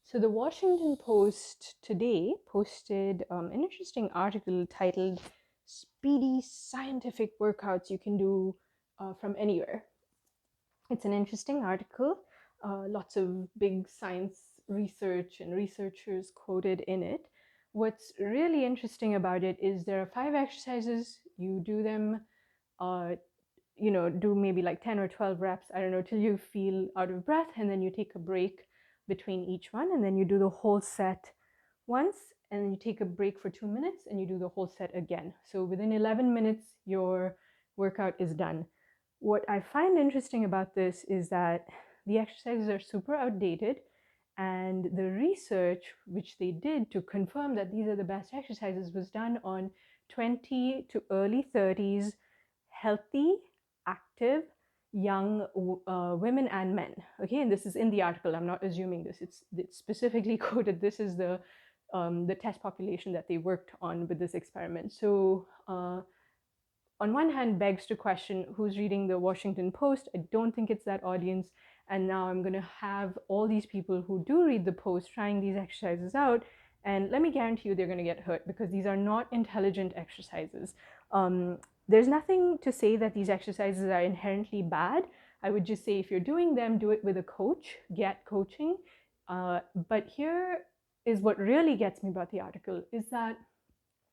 So the Washington Post today posted an interesting article titled Speedy Scientific Workouts You Can Do from Anywhere. It's an interesting article, lots of big science research and researchers quoted in it. What's really interesting about it is there are 5 exercises. You do them, do maybe like 10 or 12 reps, I don't know, till you feel out of breath, and then you take a break between each one, and then you do the whole set once, and then you take a break for 2 minutes and you do the whole set again. So within 11 minutes, your workout is done. What I find interesting about this is that the exercises are super outdated, and the research which they did to confirm that these are the best exercises was done on 20 to early 30s healthy, active, young women and men. Okay, and this is in the article. I'm not assuming this. It's specifically quoted. This is the test population that they worked on with this experiment. So on one hand, begs to question who's reading the Washington Post. I don't think it's that audience. And now I'm going to have all these people who do read the Post trying these exercises out. And let me guarantee you they're going to get hurt, because these are not intelligent exercises. There's nothing to say that these exercises are inherently bad. I would just say if you're doing them, do it with a coach, get coaching. But here is what really gets me about the article is that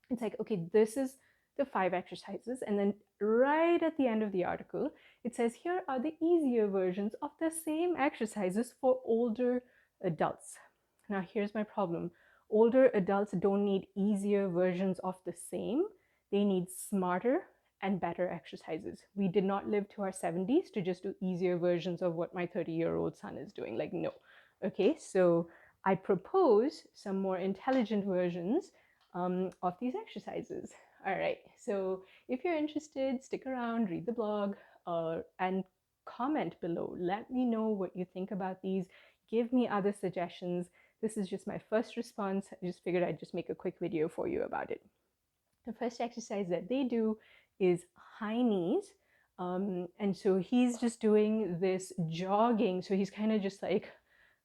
it's like, okay, this is the 5 exercises, and then right at the end of the article it says here are the easier versions of the same exercises for older adults. Now here's my problem. Older adults don't need easier versions of the same, they need smarter and better exercises. We did not live to our 70s to just do easier versions of what my 30-year-old son is doing. Like, no. Okay, so I propose some more intelligent versions of these exercises. All right, so if you're interested, stick around, read the blog, and comment below. Let me know what you think about these. Give me other suggestions. This is just my first response. I just figured I'd just make a quick video for you about it. The first exercise that they do is high knees. And so he's just doing this jogging. So he's kind of just like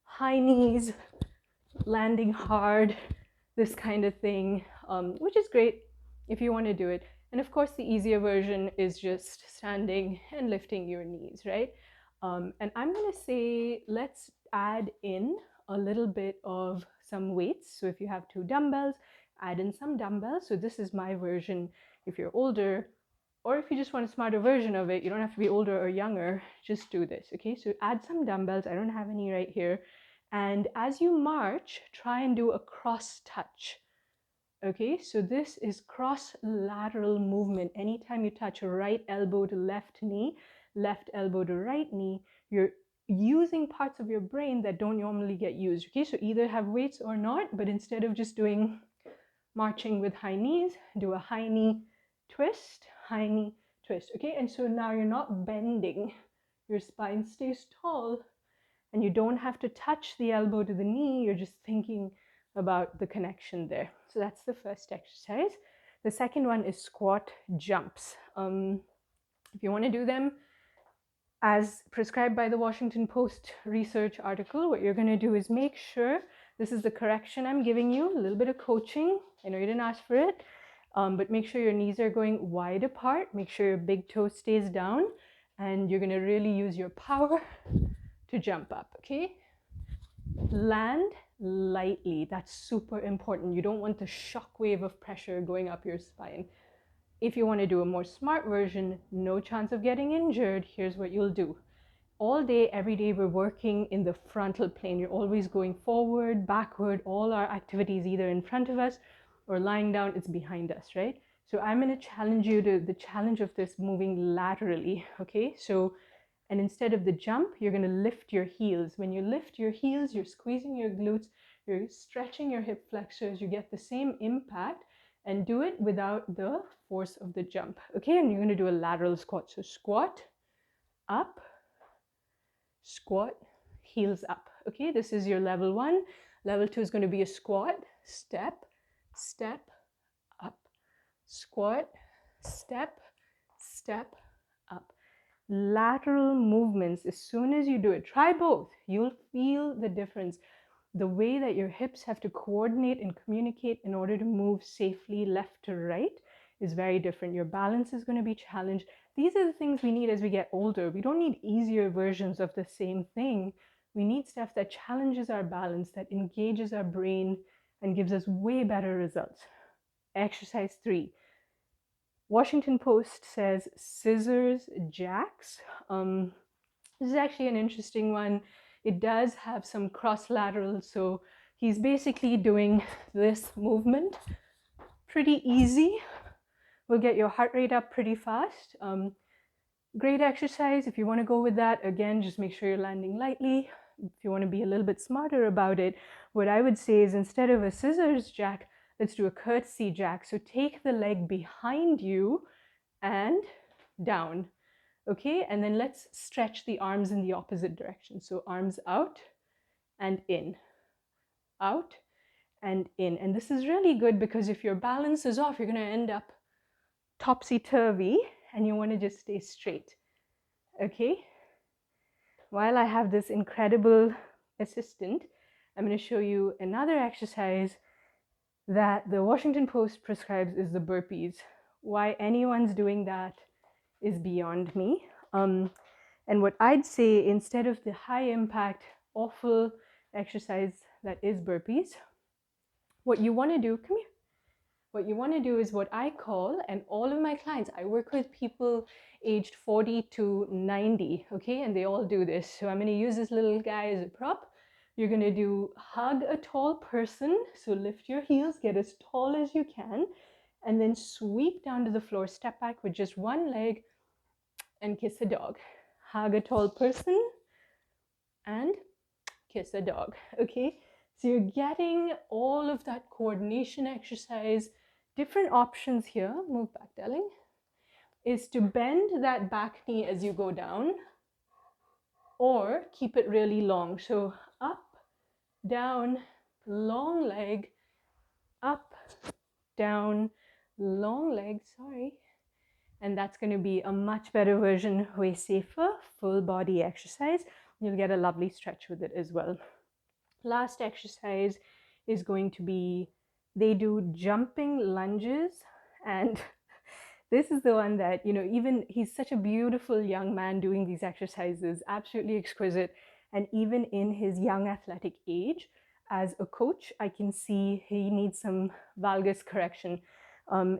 high knees, landing hard, this kind of thing, which is great if you want to do it. And of course, the easier version is just standing and lifting your knees, right? And I'm going to say, let's add in a little bit of some weights. So if you have 2 dumbbells, add in some dumbbells. So this is my version. If you're older, or if you just want a smarter version of it, you don't have to be older or younger, just do this. Okay, so add some dumbbells. I don't have any right here. And as you march, try and do a cross touch. Okay, so this is cross lateral movement. Anytime you touch right elbow to left knee, left elbow to right knee, you're using parts of your brain that don't normally get used. Okay, so either have weights or not, but instead of just doing marching with high knees, do a high knee twist, high knee twist. Okay, and so now you're not bending, your spine stays tall, and you don't have to touch the elbow to the knee. You're just thinking about the connection there. So that's the first exercise. The second one is squat jumps. If you want to do them as prescribed by the Washington Post research article, what you're going to do is make sure, this is the correction I'm giving you, a little bit of coaching. I know you didn't ask for it, but make sure your knees are going wide apart. Make sure your big toe stays down, and you're going to really use your power to jump up. Okay, land lightly. That's super important. You don't want the shock wave of pressure going up your spine. If you want to do a more smart version, no chance of getting injured, here's what you'll do. All day, every day, we're working in the frontal plane. You're always going forward, backward. All our activities either in front of us or lying down, it's behind us, right? So I'm going to challenge you to the challenge of this moving laterally. Okay, so and instead of the jump, you're going to lift your heels. When you lift your heels, you're squeezing your glutes, you're stretching your hip flexors, you get the same impact, and do it without the force of the jump. Okay, and you're going to do a lateral squat. So squat, up, squat, heels up. Okay, this is your level 1. Level 2 is going to be a squat, step, step, up, squat, step, step, up. Lateral movements, as soon as you do it, try both, you'll feel the difference. the way that your hips have to coordinate and communicate in order to move safely left to right is very different. Your balance is going to be challenged. These are the things we need as we get older. We don't need easier versions of the same thing. We need stuff that challenges our balance, that engages our brain, and gives us way better results. Exercise 3. Washington Post says scissors jacks. This is actually an interesting one. It does have some cross lateral, so he's basically doing this movement pretty easy. Will get your heart rate up pretty fast. Great exercise. If you want to go with that, again, just make sure you're landing lightly. If you want to be a little bit smarter about it, what I would say is instead of a scissors jack, let's do a curtsy jack. So take the leg behind you and down. Okay, and then let's stretch the arms in the opposite direction. So arms out and in, out and in. And this is really good because if your balance is off, you're going to end up topsy-turvy and you want to just stay straight. Okay, while I have this incredible assistant, I'm going to show you another exercise that the Washington Post prescribes is the burpees. Why anyone's doing that is beyond me. And what I'd say, instead of the high impact, awful exercise that is burpees, what you want to do, come here. What you want to do is what I call, and all of my clients, I work with people aged 40 to 90, okay? And they all do this. So I'm going to use this little guy as a prop. You're going to do hug a tall person. So lift your heels, get as tall as you can, and then sweep down to the floor, step back with just one leg and kiss a dog. Hug a tall person and kiss a dog, okay? So you're getting all of that coordination exercise. Different options here, move back, darling, is to bend that back knee as you go down or keep it really long. So up, down, long leg, up, down, long leg, sorry. And that's going to be a much better version, way safer, full body exercise. You'll get a lovely stretch with it as well. Last exercise is going to be, they do jumping lunges, and this is the one that, you know, even he's such a beautiful young man doing these exercises, absolutely exquisite. And even in his young athletic age, as a coach, I can see he needs some valgus correction.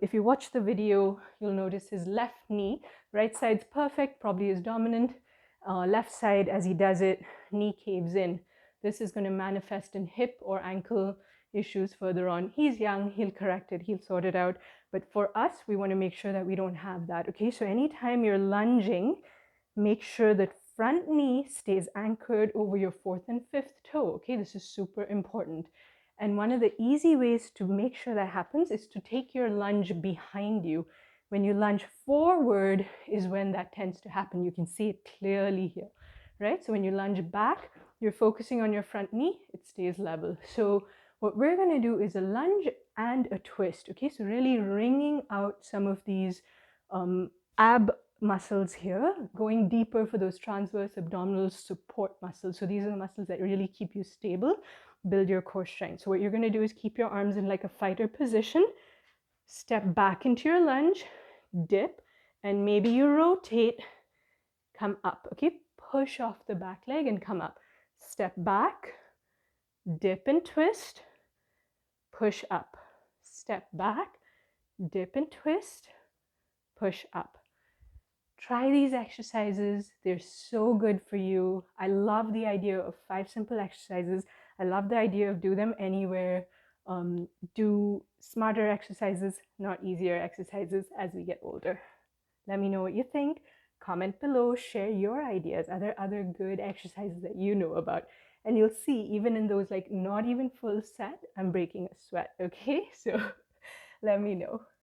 If you watch the video, you'll notice his left knee, right side's perfect, probably is dominant. Left side, as he does it, knee caves in. This is going to manifest in hip or ankle issues further on. He's young, he'll correct it, he'll sort it out. But for us, we want to make sure that we don't have that. Okay, so anytime you're lunging, make sure that front knee stays anchored over your fourth and fifth toe. Okay, this is super important. And one of the easy ways to make sure that happens is to take your lunge behind you. When you lunge forward is when that tends to happen. You can see it clearly here, right? So when you lunge back, you're focusing on your front knee, it stays level. So what we're going to do is a lunge and a twist. Okay, so really wringing out some of these ab muscles here, going deeper for those transverse abdominal support muscles. So these are the muscles that really keep you stable, build your core strength. So what you're going to do is keep your arms in like a fighter position, step back into your lunge, dip, and maybe you rotate, come up. Okay, push off the back leg and come up. Step back, dip and twist, push up. Step back, dip and twist, push up. Try these exercises. They're so good for you. I love the idea of 5 simple exercises. I love the idea of do them anywhere. Do smarter exercises, not easier exercises as we get older. Let me know what you think. Comment below, share your ideas. Are there other good exercises that you know about? And you'll see, even in those like not even full set, I'm breaking a sweat, okay? So let me know.